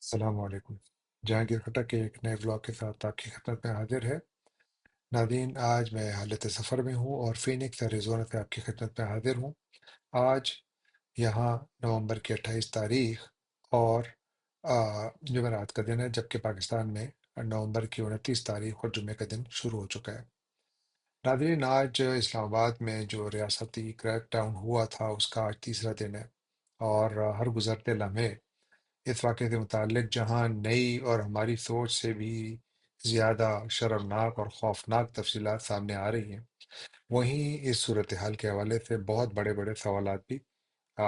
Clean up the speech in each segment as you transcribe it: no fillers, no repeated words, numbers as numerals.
السلام علیکم۔ جہانگیر خٹک کے ایک نئے بلاگ کے ساتھ آپ کی خدمت میں حاضر ہے۔ ناظرین، آج میں حالت سفر میں ہوں اور فینکس ایریزونا سے آپ کی خدمت میں حاضر ہوں۔ آج یہاں نومبر کی 28 تاریخ اور جمعرات کا دن ہے، جبکہ پاکستان میں نومبر کی 29 تاریخ اور جمعے کا دن شروع ہو چکا ہے۔ ناظرین، آج اسلام آباد میں جو ریاستی کریک ڈاؤن ہوا تھا اس کا آج تیسرا دن ہے، اور ہر گزرتے لمحے اس واقعے سے متعلق جہاں نئی اور ہماری سوچ سے بھی زیادہ شرمناک اور خوفناک تفصیلات سامنے آ رہی ہیں، وہیں اس صورتحال کے حوالے سے بہت بڑے بڑے سوالات بھی آ،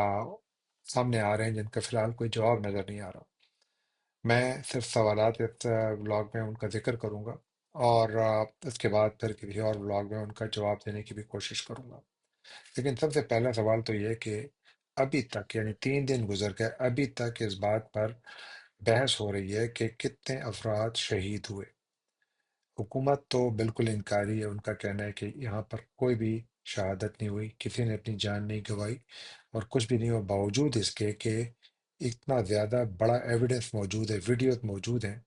سامنے آ رہے ہیں جن کا فی الحال کوئی جواب نظر نہیں آ رہا۔ میں صرف سوالات اس بلاگ میں ان کا ذکر کروں گا، اور اس کے بعد پھر کسی اور بلاگ میں ان کا جواب دینے کی بھی کوشش کروں گا۔ لیکن سب سے پہلا سوال تو یہ ہے کہ ابھی تک، یعنی 3 دن گزر گئے، ابھی تک اس بات پر بحث ہو رہی ہے کہ کتنے افراد شہید ہوئے۔ حکومت تو بالکل انکاری ہے، ان کا کہنا ہے کہ یہاں پر کوئی بھی شہادت نہیں ہوئی، کسی نے اپنی جان نہیں گنوائی اور کچھ بھی نہیں ہوا، باوجود اس کے کہ اتنا زیادہ بڑا ایویڈنس موجود ہے، ویڈیوز موجود ہیں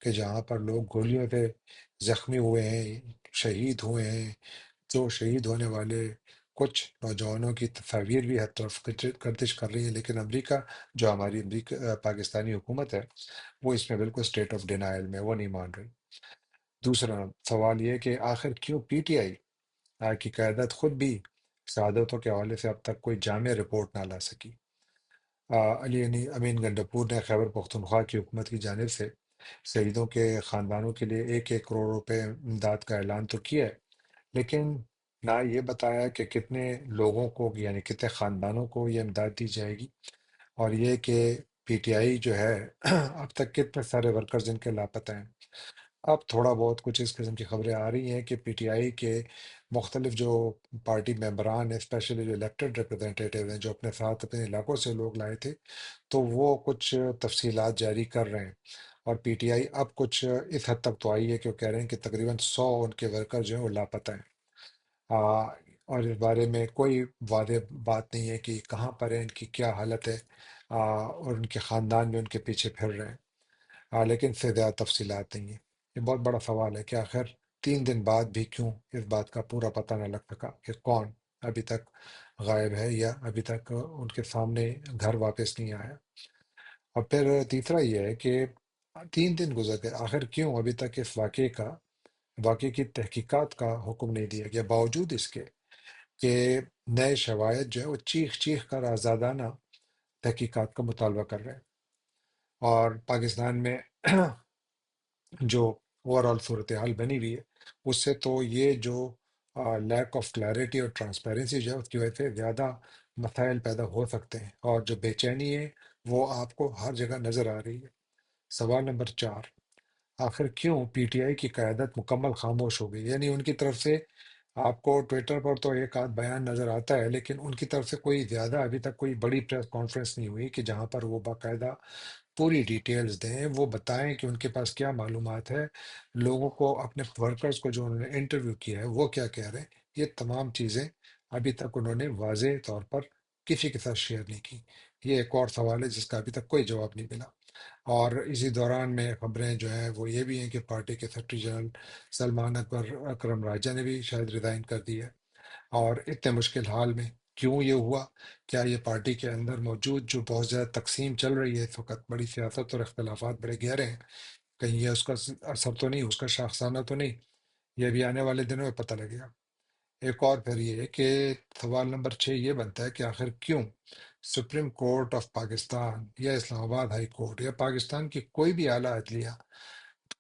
کہ جہاں پر لوگ گولیوں سے زخمی ہوئے ہیں، شہید ہوئے ہیں۔ جو شہید ہونے والے کچھ نوجوانوں کی تصاویر بھی ہر طرف گردش کر رہی ہیں، لیکن امریکہ، جو ہماری پاکستانی حکومت ہے، وہ اس میں بالکل اسٹیٹ آف ڈینائل میں، وہ نہیں مان رہی۔ دوسرا سوال یہ ہے کہ آخر کیوں پی ٹی آئی کی قیادت خود بھی شہادتوں کے حوالے سے اب تک کوئی جامع رپورٹ نہ لا سکی۔ علی امین گنڈپور نے خیبر پختونخوا کی حکومت کی جانب سے شہیدوں کے خاندانوں کے لیے 1 1 کروڑ روپے امداد کا اعلان تو کیا ہے، لیکن نہ یہ بتایا کہ کتنے لوگوں کو، یعنی کتنے خاندانوں کو یہ امداد دی جائے گی، اور یہ کہ پی ٹی آئی جو ہے اب تک کتنے سارے ورکرز ان کے لاپتہ ہیں۔ اب تھوڑا بہت کچھ اس قسم کی خبریں آ رہی ہیں کہ پی ٹی آئی کے مختلف جو پارٹی ممبران ہیں، اسپیشلی جو الیکٹڈ ریپرزنٹیٹیو ہیں، جو اپنے ساتھ اپنے علاقوں سے لوگ لائے تھے، تو وہ کچھ تفصیلات جاری کر رہے ہیں، اور پی ٹی آئی اب کچھ اس حد تک تو آئی ہے کہ وہ کہہ رہے ہیں کہ تقریباً 100 ان کے ورکر جو ہیں وہ لاپتہ ہیں۔ آ، اور اس بارے میں کوئی واضح بات نہیں ہے کہ کہاں پر ہیں، ان کی کیا حالت ہے، اور ان کے خاندان بھی ان کے پیچھے پھر رہے ہیں، لیکن اس سے زیادہ تفصیلات نہیں ہیں۔ یہ بہت بڑا سوال ہے کہ آخر 3 دن بعد بھی کیوں اس بات کا پورا پتہ نہ لگ سکا کہ کون ابھی تک غائب ہے یا ابھی تک ان کے سامنے گھر واپس نہیں آیا۔ اور پھر تیسرا یہ ہے کہ 3 دن گزر گئے، آخر کیوں ابھی تک اس واقعے کی تحقیقات کا حکم نہیں دیا گیا، باوجود اس کے کہ نئے شواہد جو ہے وہ چیخ چیخ کر آزادانہ تحقیقات کا مطالبہ کر رہے ہیں۔ اور پاکستان میں جو اوور آل صورتحال بنی ہوئی ہے، اس سے تو یہ جو لیک آف کلیئرٹی اور ٹرانسپیرنسی جو ہے اس کی وجہ سے زیادہ مسائل پیدا ہو سکتے ہیں، اور جو بے چینی ہے وہ آپ کو ہر جگہ نظر آ رہی ہے۔ سوال نمبر 4، آخر کیوں پی ٹی آئی کی قیادت مکمل خاموش ہو گئی؟ یعنی ان کی طرف سے آپ کو ٹویٹر پر تو ایک آدھ بیان نظر آتا ہے، لیکن ان کی طرف سے کوئی زیادہ ابھی تک کوئی بڑی پریس کانفرنس نہیں ہوئی کہ جہاں پر وہ باقاعدہ پوری ڈیٹیلز دیں، وہ بتائیں کہ ان کے پاس کیا معلومات ہے، لوگوں کو، اپنے ورکرز کو جو انہوں نے انٹرویو کیا ہے وہ کیا کہہ رہے ہیں۔ یہ تمام چیزیں ابھی تک انہوں نے واضح طور پر کسی کے ساتھ شیئر نہیں کی۔ یہ ایک اور سوال ہے جس کا ابھی تک کوئی جواب نہیں ملا۔ اور اسی دوران میں خبریں جو ہیں وہ یہ بھی ہیں کہ پارٹی کے سیکرٹری جنرل سلمان اکرم راجہ نے بھی شاید ریزائن کر دی ہے۔ اور اتنے مشکل حال میں کیوں یہ ہوا؟ کیا یہ پارٹی کے اندر موجود جو بہت زیادہ تقسیم چل رہی ہے اس وقت، بڑی سیاست اور اختلافات بڑے گہرے ہیں، کہیں یہ اس کا اثر تو نہیں، اس کا شاخسانہ تو نہیں؟ یہ بھی آنے والے دنوں میں پتہ لگے گا۔ ایک اور پھر یہ ہے کہ سوال نمبر 6 یہ بنتا ہے کہ آخر کیوں سپریم کورٹ آف پاکستان یا اسلام آباد ہائی کورٹ یا پاکستان کی کوئی بھی اعلیٰ عدلیہ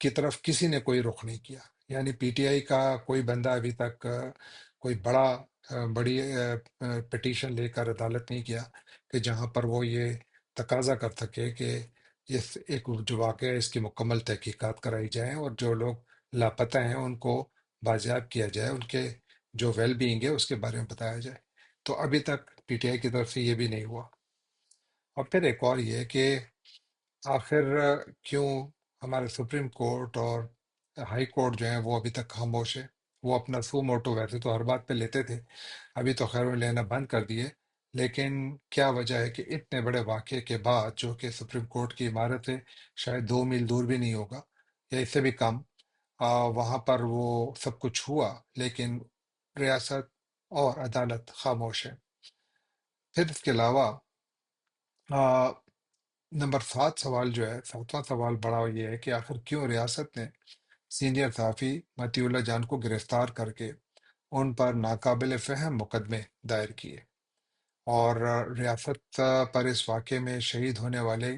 کی طرف کسی نے کوئی رخ نہیں کیا؟ یعنی پی ٹی آئی کا کوئی بندہ ابھی تک کوئی بڑی پٹیشن لے کر عدالت نہیں گیا کہ جہاں پر وہ یہ تقاضا کر سکے کہ اس ایک جو واقعہ ہے اس کی مکمل تحقیقات کرائی جائیں، اور جو لوگ لاپتہ ہیں ان کو بازیاب کیا جائے، ان کے جو ویل بینگ ہے اس کے بارے میں بتایا جائے۔ تو ابھی تک پی ٹی آئی کی طرف سے یہ بھی نہیں ہوا۔ اور پھر ایک اور یہ ہے کہ آخر کیوں ہمارے سپریم کورٹ اور ہائی کورٹ جو ہیں وہ ابھی تک خاموش ہے؟ وہ اپنا سو موٹو ویسے تو ہر بات پہ لیتے تھے، ابھی تو خیر وہ لینا بند کر دیے، لیکن کیا وجہ ہے کہ اتنے بڑے واقعے کے بعد، جو کہ سپریم کورٹ کی عمارت سے شاید 2 میل دور بھی نہیں ہوگا یا اس سے بھی کم، وہاں پر وہ سب کچھ ہوا، لیکن ریاست اور عدالت خاموش ہے؟ پھر اس کے علاوہ آ، نمبر 7 سوال جو ہے، 7واں سوال بڑا یہ ہے کہ آخر کیوں ریاست نے سینئر صحافی مطیع اللہ جان کو گرفتار کر کے ان پر ناقابل فہم مقدمے دائر کیے، اور ریاست پر اس واقعے میں شہید ہونے والے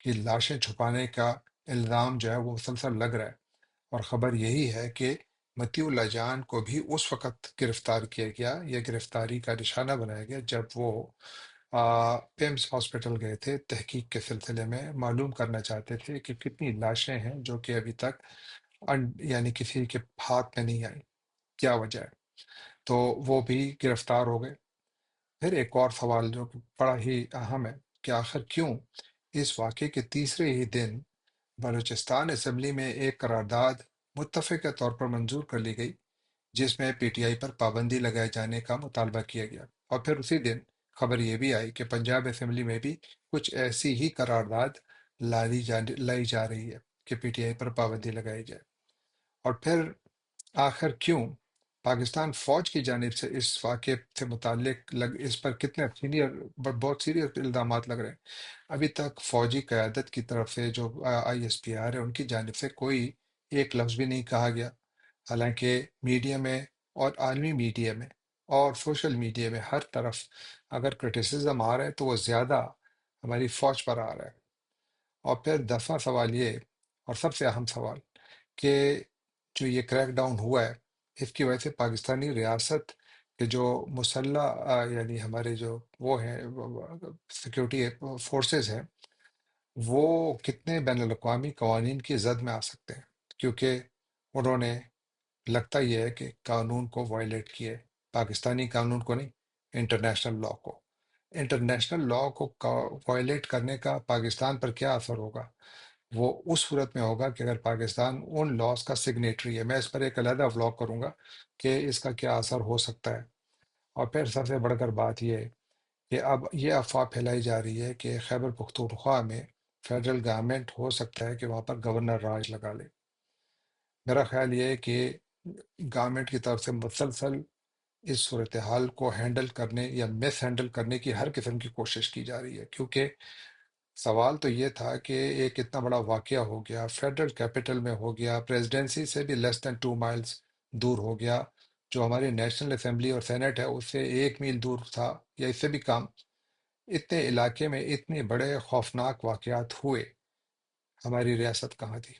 کی لاشیں چھپانے کا الزام جو ہے وہ مسلسل لگ رہا ہے۔ اور خبر یہی ہے کہ مطیع اللہ جان کو بھی اس وقت گرفتار کیا گیا، یا گرفتاری کا نشانہ بنایا گیا، جب وہ پیمس ہاسپٹل گئے تھے تحقیق کے سلسلے میں، معلوم کرنا چاہتے تھے کہ کتنی لاشیں ہیں جو کہ ابھی تک یعنی کسی کے ہاتھ میں نہیں آئی، کیا وجہ ہے۔ تو وہ بھی گرفتار ہو گئے۔ پھر ایک اور سوال جو کہ بڑا ہی اہم ہے، کہ آخر کیوں اس واقعے کے تیسرے ہی دن بلوچستان اسمبلی میں ایک قرارداد متفقہ طور پر منظور کر لی گئی، جس میں پی ٹی آئی پر پابندی لگائے جانے کا مطالبہ کیا گیا، اور پھر اسی دن خبر یہ بھی آئی کہ پنجاب اسمبلی میں بھی کچھ ایسی ہی قرارداد لائی جا رہی ہے کہ پی ٹی آئی پر پابندی لگائی جائے۔ اور پھر آخر کیوں پاکستان فوج کی جانب سے اس واقعے سے متعلق اس پر کتنے بہت سیریس الزامات لگ رہے ہیں؟ ابھی تک فوجی قیادت کی طرف سے، جو آئی ایس پی آر ہے، ان کی جانب سے کوئی ایک لفظ بھی نہیں کہا گیا، حالانکہ میڈیا میں اور عالمی میڈیا میں اور سوشل میڈیا میں ہر طرف اگر کرٹیسزم آ رہا ہے تو وہ زیادہ ہماری فوج پر آ رہا ہے۔ اور پھر 10واں سوال یہ، اور سب سے اہم سوال، کہ جو یہ کریک ڈاؤن ہوا ہے، اس کی وجہ سے پاکستانی ریاست کے جو مسلح یعنی ہمارے جو وہ ہیں سیکورٹی فورسز ہیں، وہ کتنے بین الاقوامی قوانین کی زد میں آ سکتے ہیں، کیونکہ انہوں نے، لگتا یہ ہے کہ قانون کو وائلیٹ کیے، پاکستانی قانون کو نہیں، انٹرنیشنل لا کو۔ انٹرنیشنل لا کو وائلیٹ کرنے کا پاکستان پر کیا اثر ہوگا؟ وہ اس صورت میں ہوگا کہ اگر پاکستان ان لاس کا سگنیٹری ہے، میں اس پر ایک علیحدہ ولاگ کروں گا کہ اس کا کیا اثر ہو سکتا ہے۔ اور پھر سب سے بڑھ کر بات یہ ہے کہ اب یہ افواہ پھیلائی جا رہی ہے کہ خیبر پختونخوا میں فیڈرل گورنمنٹ ہو سکتا ہے کہ وہاں پر گورنر راج لگا لے۔ میرا خیال یہ ہے کہ گورنمنٹ کی طرف سے مسلسل اس صورتحال کو ہینڈل کرنے یا مس ہینڈل کرنے کی ہر قسم کی کوشش کی جا رہی ہے، کیونکہ سوال تو یہ تھا کہ ایک اتنا بڑا واقعہ ہو گیا، فیڈرل کیپٹل میں ہو گیا، پریزیڈنسی سے بھی لیس دین 2 مائلز دور ہو گیا، جو ہماری نیشنل اسمبلی اور سینٹ ہے اس سے 1 میل دور تھا یا اس سے بھی کم۔ اتنے علاقے میں اتنے بڑے خوفناک واقعات ہوئے، ہماری ریاست کہاں تھی؟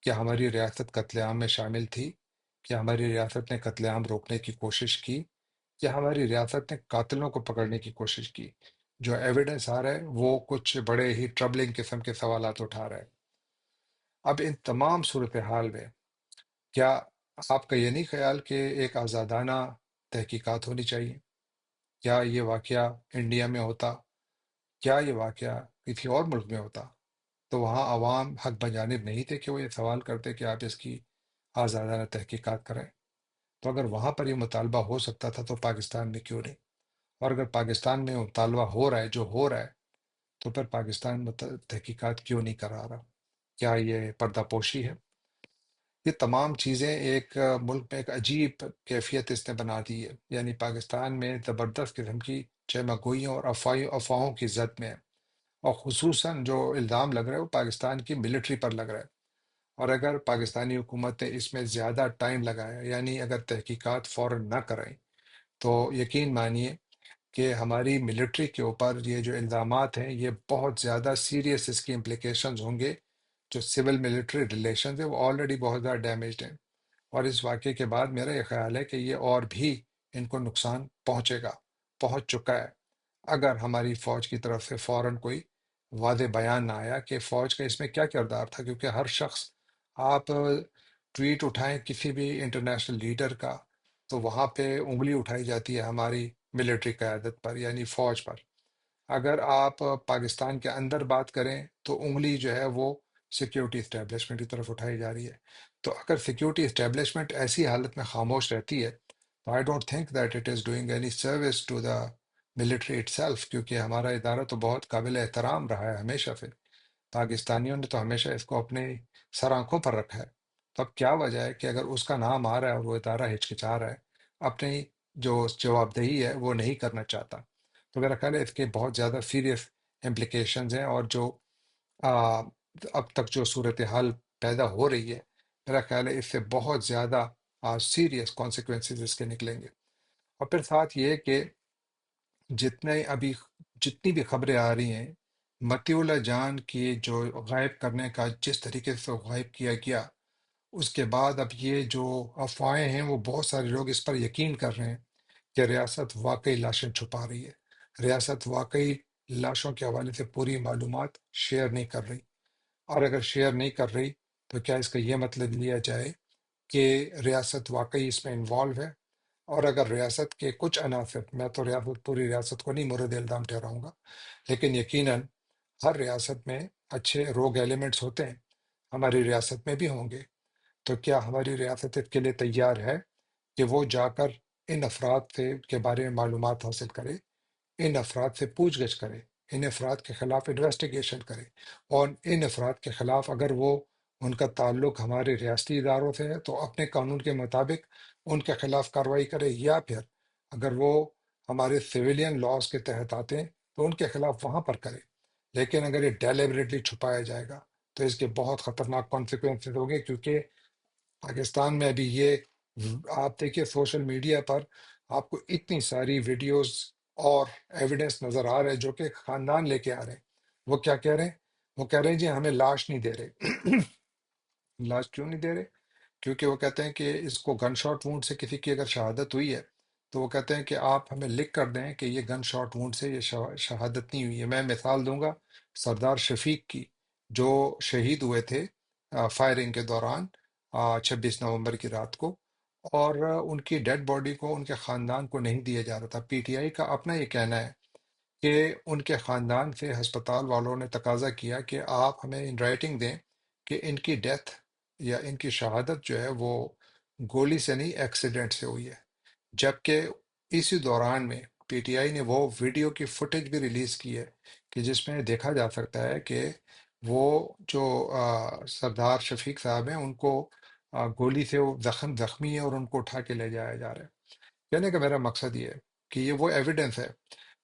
کیا ہماری ریاست قتل عام میں شامل تھی؟ کیا ہماری ریاست نے قتل عام روکنے کی کوشش کی؟ کیا ہماری ریاست نے قاتلوں کو پکڑنے کی کوشش کی؟ جو ایویڈنس آ رہا ہے وہ کچھ بڑے ہی ٹربلنگ قسم کے سوالات اٹھا رہا ہے۔ اب ان تمام صورتحال میں کیا آپ کا یہ نہیں خیال کہ ایک آزادانہ تحقیقات ہونی چاہیے؟ کیا یہ واقعہ انڈیا میں ہوتا، کیا یہ واقعہ کسی اور ملک میں ہوتا، تو وہاں عوام حق بجانب نہیں تھے کہ وہ یہ سوال کرتے کہ آپ اس کی آزادانہ تحقیقات کریں؟ تو اگر وہاں پر یہ مطالبہ ہو سکتا تھا تو پاکستان میں کیوں نہیں؟ اور اگر پاکستان میں مطالبہ ہو رہا ہے جو ہو رہا ہے، تو پھر پاکستان تحقیقات کیوں نہیں کرا رہا؟ کیا یہ پردہ پوشی ہے؟ یہ تمام چیزیں ایک ملک میں ایک عجیب کیفیت اس نے بنا دی ہے، یعنی پاکستان میں زبردست قسم کی چمگوئیوں اور افواہوں کی زد میں ہے، اور خصوصاً جو الزام لگ رہا ہے وہ پاکستان کی ملٹری پر لگ رہا ہے۔ اور اگر پاکستانی حکومت نے اس میں زیادہ ٹائم لگایا، یعنی اگر تحقیقات فوراً نہ کرائیں، تو یقین مانیے کہ ہماری ملٹری کے اوپر یہ جو الزامات ہیں یہ بہت زیادہ سیریس اس کی امپلیکیشنز ہوں گے۔ جو سول ملٹری ریلیشنز ہیں وہ آلریڈی بہت زیادہ ڈیمیجڈ ہیں، اور اس واقعے کے بعد میرا یہ خیال ہے کہ یہ اور بھی ان کو نقصان پہنچے گا، پہنچ چکا ہے، اگر ہماری فوج کی طرف سے فوراً کوئی واضح بیان نہ آیا کہ فوج کا اس میں کیا کردار تھا۔ کیونکہ ہر شخص، آپ ٹویٹ اٹھائیں کسی بھی انٹرنیشنل لیڈر کا، تو وہاں پہ انگلی اٹھائی جاتی ہے ہماری ملٹری قیادت پر یعنی فوج پر۔ اگر آپ پاکستان کے اندر بات کریں تو انگلی جو ہے وہ سیکیورٹی اسٹیبلشمنٹ کی طرف اٹھائی جا رہی ہے۔ تو اگر سیکیورٹی اسٹیبلشمنٹ ایسی حالت میں خاموش رہتی ہے، تو I don't think that it is doing any service to the military itself, کیونکہ ہمارا ادارہ تو بہت قابل احترام رہا ہے ہمیشہ سے، پاکستانیوں نے تو ہمیشہ اس کو اپنے سر آنکھوں پر رکھا ہے۔ تو اب کیا وجہ ہے کہ اگر اس کا نام آ رہا ہے اور وہ ادارہ ہچکچا رہا ہے، اپنی جو جواب دہی ہے وہ نہیں کرنا چاہتا؟ تو میرا خیال ہے اس کے بہت زیادہ سیریس امپلیکیشنز ہیں، اور جو آ، اب تک جو صورتحال پیدا ہو رہی ہے، میرا خیال ہے اس سے بہت زیادہ سیریس کانسیکوینسز اس کے نکلیں گے۔ اور پھر ساتھ یہ کہ جتنی بھی خبریں آ رہی ہیں، مطیع اللہ جان کی جو غائب کرنے کا جس طریقے سے غائب کیا گیا، اس کے بعد اب یہ جو افواہیں ہیں وہ بہت سارے لوگ اس پر یقین کر رہے ہیں کہ ریاست واقعی لاشیں چھپا رہی ہے، ریاست واقعی لاشوں کے حوالے سے پوری معلومات شیئر نہیں کر رہی۔ اور اگر شیئر نہیں کر رہی تو کیا اس کا یہ مطلب لیا جائے کہ ریاست واقعی اس میں انوالو ہے؟ اور اگر ریاست کے کچھ عناصر، میں تو پوری ریاست کو نہیں مورد الزام ٹھہراؤں گا، لیکن یقیناً ہر ریاست میں اچھے روگ ایلیمنٹس ہوتے ہیں، ہماری ریاست میں بھی ہوں گے، تو کیا ہماری ریاست اس کے لیے تیار ہے کہ وہ جا کر ان افراد سے کے بارے میں معلومات حاصل کرے، ان افراد سے پوچھ گچھ کرے، ان افراد کے خلاف انویسٹیگیشن کرے، اور ان افراد کے خلاف اگر وہ ان کا تعلق ہمارے ریاستی اداروں سے ہے تو اپنے قانون کے مطابق ان کے خلاف کارروائی کرے، یا پھر اگر وہ ہمارے سویلین لاز کے تحت آتے ہیں تو ان کے خلاف وہاں پر کرے۔ لیکن اگر یہ ڈیلیبریٹلی چھپایا جائے گا تو اس کے بہت خطرناک کانسیکوینسز ہوں گے، کیونکہ پاکستان میں ابھی یہ آپ دیکھیے سوشل میڈیا پر آپ کو اتنی ساری ویڈیوز اور ایویڈنس نظر آ رہے ہیں جو کہ خاندان لے کے آ رہے ہیں۔ وہ کیا کہہ رہے ہیں؟ وہ کہہ رہے ہیں جی ہمیں لاش نہیں دے رہے۔ لاش کیوں نہیں دے رہے؟ کیونکہ وہ کہتے ہیں کہ اس کو گن شاٹ وونڈ سے کسی کی اگر شہادت ہوئی ہے تو وہ کہتے ہیں کہ آپ ہمیں لکھ کر دیں کہ یہ گن شاٹ وونڈ سے یہ شہادت نہیں ہوئی ہے۔ میں مثال دوں گا سردار شفیق کی، جو شہید ہوئے تھے فائرنگ کے دوران 26 نومبر کی رات کو، اور ان کی ڈیڈ باڈی کو ان کے خاندان کو نہیں دیا جا رہا تھا۔ پی ٹی آئی کا اپنا یہ کہنا ہے کہ ان کے خاندان سے ہسپتال والوں نے تقاضا کیا کہ آپ ہمیں ان رائٹنگ دیں کہ ان کی ڈیتھ یا ان کی شہادت جو ہے وہ گولی سے نہیں ایکسیڈنٹ سے ہوئی ہے، جبکہ اسی دوران میں پی ٹی آئی نے وہ ویڈیو کی فوٹیج بھی ریلیز کی ہے کہ جس میں دیکھا جا سکتا ہے کہ وہ جو سردار شفیق صاحب ہیں ان کو گولی سے وہ زخمی ہے اور ان کو اٹھا کے لے جایا جا رہا ہے۔ کہنے کا میرا مقصد یہ ہے کہ یہ وہ ایویڈنس ہے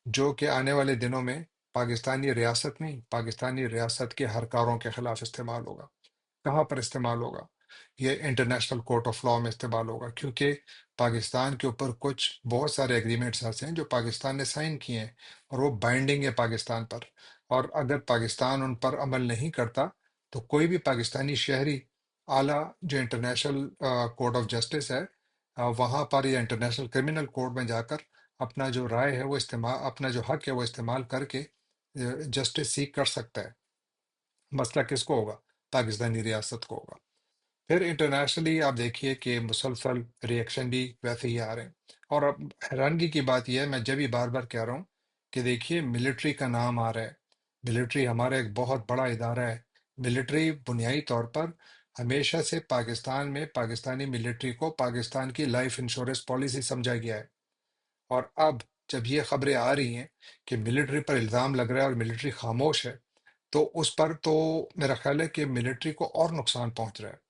جو کہ آنے والے دنوں میں پاکستانی ریاست نہیں، پاکستانی ریاست کے ہر کاروں کے خلاف استعمال ہوگا۔ کہاں پر استعمال ہوگا؟ یہ انٹرنیشنل کورٹ آف لاء میں استعمال ہوگا، کیونکہ پاکستان کے اوپر کچھ بہت سارے ایگریمنٹس ایسے ہیں جو پاکستان نے سائن کیے ہیں اور وہ بائنڈنگ ہے پاکستان پر، اور اگر پاکستان ان پر عمل نہیں کرتا تو کوئی بھی پاکستانی شہری اعلیٰ جو انٹرنیشنل کورٹ آف جسٹس ہے وہاں پر یا انٹرنیشنل کرمنل کورٹ میں جا کر اپنا جو رائے ہے وہ استعمال، اپنا جو حق ہے وہ استعمال کر کے جسٹس سیک کر سکتا ہے۔ مسئلہ کس کو ہوگا؟ پاکستانی ریاست کو ہوگا۔ پھر انٹرنیشنلی آپ دیکھیے کہ مسلسل ریئیکشن بھی ویسے ہی آ رہے ہیں، اور اب حیرانگی کی بات یہ ہے، میں جب ہی بار بار کہہ رہا ہوں کہ دیکھیے ملٹری کا نام آ رہا ہے، ملٹری ہمارا ایک بہت بڑا ادارہ ہے۔ ملٹری بنیادی طور پر ہمیشہ سے پاکستان میں پاکستانی ملٹری کو پاکستان کی لائف انشورنس پالیسی سمجھا گیا ہے، اور اب جب یہ خبریں آ رہی ہیں کہ ملٹری پر الزام لگ رہا ہے اور ملٹری خاموش ہے، تو اس پر تو میرا خیال ہے کہ ملٹری کو اور نقصان پہنچ رہا ہے۔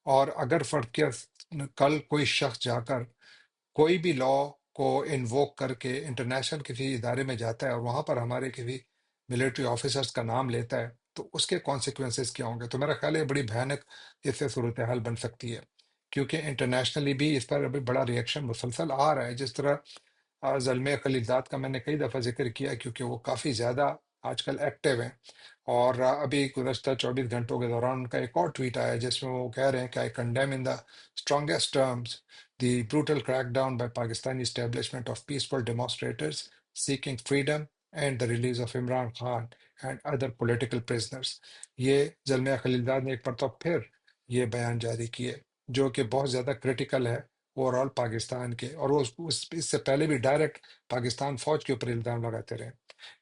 اور اگر فرض کیا کل کوئی شخص جا کر کوئی بھی لا کو انووک کر کے انٹرنیشنل کسی ادارے میں جاتا ہے اور وہاں پر ہمارے کسی ملٹری آفیسرز کا نام لیتا ہے تو اس کے کانسیکوینسز کیا ہوں گے؟ تو میرا خیال ہے یہ بڑی بھیانک اس سے صورتحال بن سکتی ہے، کیونکہ انٹرنیشنلی بھی اس پر ابھی بڑا ریئیکشن مسلسل آ رہا ہے۔ جس طرح زلمے خلیلزاد کا میں نے کئی دفعہ ذکر کیا کیونکہ وہ کافی زیادہ آج کل ایکٹیو ہیں، اور ابھی گزشتہ 24 گھنٹوں کے دوران ان کا ایک اور ٹویٹ آیا جس میں وہ کہہ رہے ہیں کہ I condemn in the strongest terms the brutal crackdown by Pakistani establishment of peaceful demonstrators seeking freedom and the release of Imran Khan and other political prisoners۔ یہ زلمیہ خلیلزاد نے ایک مرتبہ پھر یہ بیان جاری کیے جو کہ بہت زیادہ کریٹیکل ہے اوور آل پاکستان کے، اور وہ اس سے پہلے بھی ڈائریکٹ پاکستان فوج کے اوپر الزام لگاتے رہے۔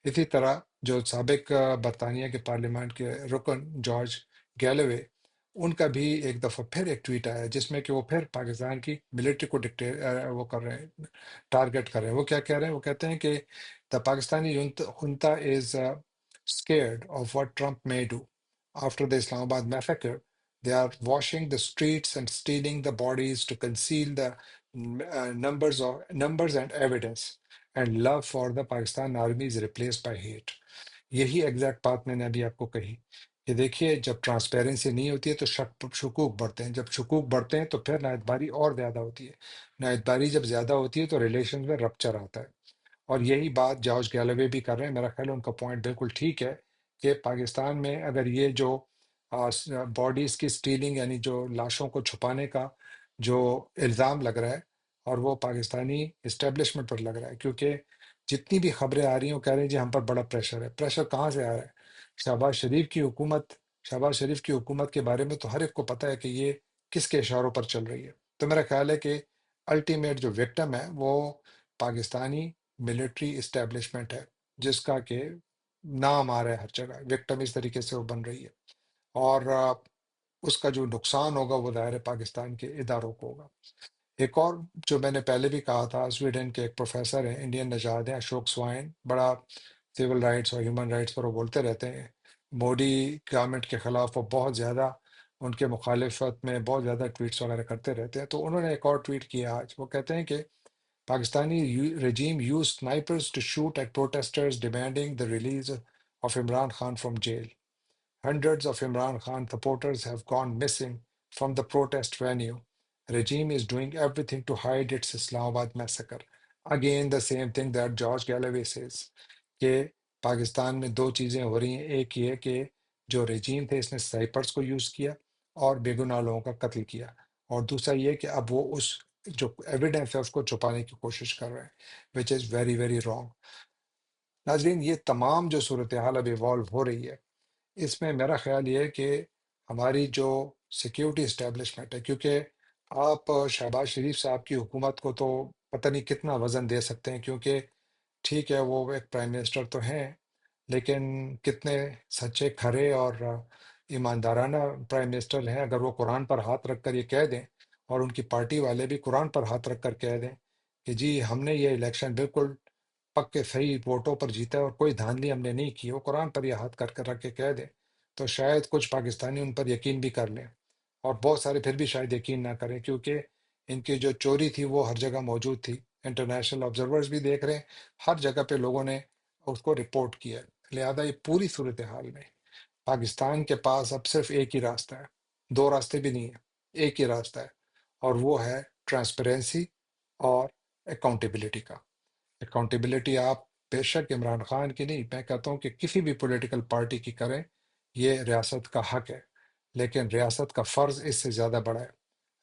اسی طرح جو سابق برطانیہ کے پارلیمنٹ کے رکن جارج گیلوے، ان کا بھی ایک دفعہ پھر ایک ٹویٹ آیا جس میں کہ وہ پھر پاکستان کی ملٹری کو وہ کر رہے ہیں، ٹارگٹ کر رہے ہیں۔ وہ کیا کہہ رہے ہیں؟ وہ کہتے ہیں کہ دا Pakistani junta is scared of what Trump may do after the Islamabad massacre. They are washing the streets and stealing the bodies to conceal the numbers and evidence. And love for the Pakistan army is replaced by hate. یہی exact بات میں نے ابھی آپ کو کہی کہ دیکھیے جب ٹرانسپیرنسی نہیں ہوتی ہے تو شکوک بڑھتے ہیں، جب شکوک بڑھتے ہیں تو پھر نااعتباری اور زیادہ ہوتی ہے، نااعتباری جب زیادہ ہوتی ہے تو ریلیشن میں رپچر آتا ہے۔ اور یہی بات جارج گیلوے بھی کر رہے ہیں، میرا خیال ہے ان کا پوائنٹ بالکل ٹھیک ہے کہ پاکستان میں اگر یہ جو باڈیز کی سٹیلنگ یعنی جو لاشوں کو چھپانے کا جو الزام لگ رہا ہے اور وہ پاکستانی اسٹیبلشمنٹ پر لگ رہا ہے، کیونکہ جتنی بھی خبریں آ رہی ہیں وہ کہہ رہے ہیں جی ہم پر بڑا پریشر ہے۔ پریشر کہاں سے آ رہا ہے؟ شہباز شریف کی حکومت، شہباز شریف کی حکومت کے بارے میں تو ہر ایک کو پتہ ہے کہ یہ کس کے اشاروں پر چل رہی ہے۔ تو میرا خیال ہے کہ الٹیمیٹ جو وکٹم ہے وہ پاکستانی ملٹری اسٹیبلشمنٹ ہے، جس کا کہ نام آ رہا ہے ہر جگہ، وکٹم اس طریقے سے وہ بن رہی ہے، اور اس کا جو نقصان ہوگا وہ ظاہر ہے پاکستان کے اداروں کو ہوگا۔ ایک اور جو میں نے پہلے بھی کہا تھا، سویڈن کے ایک پروفیسر ہیں، انڈین نژاد ہیں، اشوک سوائن، بڑا سول رائٹس اور ہیومن رائٹس پر وہ بولتے رہتے ہیں۔ مودی گورنمنٹ کے خلاف وہ بہت زیادہ ان کے مخالفت میں بہت زیادہ ٹویٹس وغیرہ کرتے رہتے ہیں۔ تو انہوں نے ایک اور ٹویٹ کیا آج، وہ کہتے ہیں کہ Pakistani regime used snipers to shoot at protesters demanding the release of Imran Khan from jail. Hundreds of Imran Khan supporters have gone missing from the protest venue. Regime is doing everything to hide its Islamabad massacre. Again, the same thing that George Galloway says کہ پاکستان میں دو چیزیں ہو رہی ہیں، ایک یہ کہ جو رجیم تھے اس نے سائپرز کو یوز کیا اور بے گناہ لوگوں کا قتل کیا، اور دوسرا یہ کہ اب وہ اس جو ایویڈنس ہے اس کو چھپانے کی کوشش کر رہے ہیں، وچ از ویری ویری رانگ۔ ناظرین، یہ تمام جو صورتحال اب ایوالو ہو رہی ہے، اس میں میرا خیال یہ ہے کہ ہماری جو سیکیورٹی اسٹیبلشمنٹ ہے، کیونکہ آپ شہباز شریف صاحب کی حکومت کو تو پتہ نہیں کتنا وزن دے سکتے ہیں، کیونکہ ٹھیک ہے وہ ایک پرائم منسٹر تو ہیں لیکن کتنے سچے کھرے اور ایماندارانہ پرائم منسٹر ہیں اگر وہ قرآن پر ہاتھ رکھ کر یہ کہہ دیں، اور ان کی پارٹی والے بھی قرآن پر ہاتھ رکھ کر کہہ دیں کہ جی ہم نے یہ الیکشن بالکل پکے صحیح ووٹوں پر جیتا ہے اور کوئی دھاندلی ہم نے نہیں کی، وہ قرآن پر یہ ہاتھ کر کر رکھ کے کہہ دیں، تو شاید کچھ پاکستانی ان پر یقین بھی کر لیں، اور بہت سارے پھر بھی شاید یقین نہ کریں، کیونکہ ان کی جو چوری تھی وہ ہر جگہ موجود تھی، انٹرنیشنل آبزرورز بھی دیکھ رہے ہیں، ہر جگہ پہ لوگوں نے اس کو رپورٹ کیا ہے۔ لہذا یہ پوری صورتحال میں پاکستان کے پاس اب صرف ایک ہی راستہ ہے، دو راستے بھی نہیں ہیں، ایک ہی راستہ ہے، اور وہ ہے ٹرانسپیرنسی اور اکاؤنٹیبلٹی کا۔ اکاؤنٹیبلٹی آپ بے شک عمران خان کی نہیں، میں کہتا ہوں کہ کسی بھی پولیٹیکل پارٹی کی کریں، یہ ریاست کا حق ہے، لیکن ریاست کا فرض اس سے زیادہ بڑا ہے۔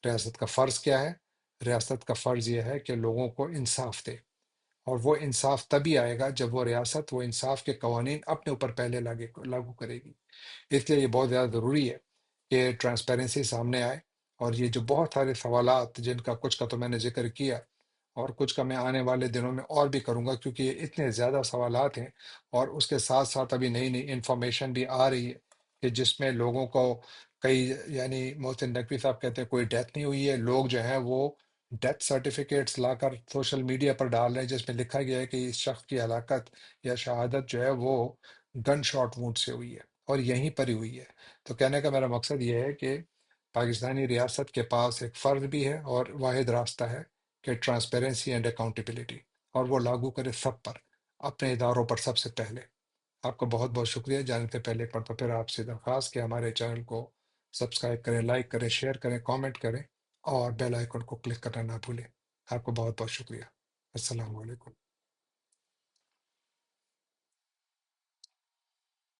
ریاست کا فرض کیا ہے؟ ریاست کا فرض یہ ہے کہ لوگوں کو انصاف دے، اور وہ انصاف تبھی آئے گا جب وہ ریاست وہ انصاف کے قوانین اپنے اوپر پہلے لاگو کرے گی۔ اس لیے یہ بہت زیادہ ضروری ہے کہ ٹرانسپیرنسی سامنے آئے، اور یہ جو بہت سارے سوالات جن کا کچھ کا تو میں نے ذکر کیا اور کچھ کا میں آنے والے دنوں میں اور بھی کروں گا، کیونکہ یہ اتنے زیادہ سوالات ہیں، اور اس کے ساتھ ساتھ ابھی نئی نئی انفارمیشن بھی آ رہی ہے کہ جس میں لوگوں کو کئی، یعنی محسن نقوی صاحب کہتے ہیں کوئی ڈیتھ نہیں ہوئی ہے، لوگ جو ہیں وہ ڈیتھ سرٹیفکیٹس لا کر سوشل میڈیا پر ڈال رہے ہیں جس میں لکھا گیا ہے کہ اس شخص کی ہلاکت یا شہادت جو ہے وہ گن شاٹ وونڈ سے ہوئی ہے اور یہیں پر ہی ہوئی ہے۔ تو کہنے کا میرا مقصد یہ ہے کہ پاکستانی ریاست کے پاس ایک فرض بھی ہے اور واحد راستہ ہے کہ ٹرانسپیرنسی اینڈ اکاؤنٹیبلٹی، اور وہ لاگو کرے سب پر، اپنے اداروں پر سب سے پہلے۔ آپ کا بہت بہت شکریہ۔ جانے سے پہلے ایک مرتبہ پھر آپ سے درخواست کہ ہمارے چینل کو سبسکرائب کریں، لائک کریں، شیئر کریں، کامنٹ کریں، اور بیل آئیکن کو کلک کرنا نہ بھولیں۔ آپ کو بہت بہت شکریہ۔ السلام علیکم۔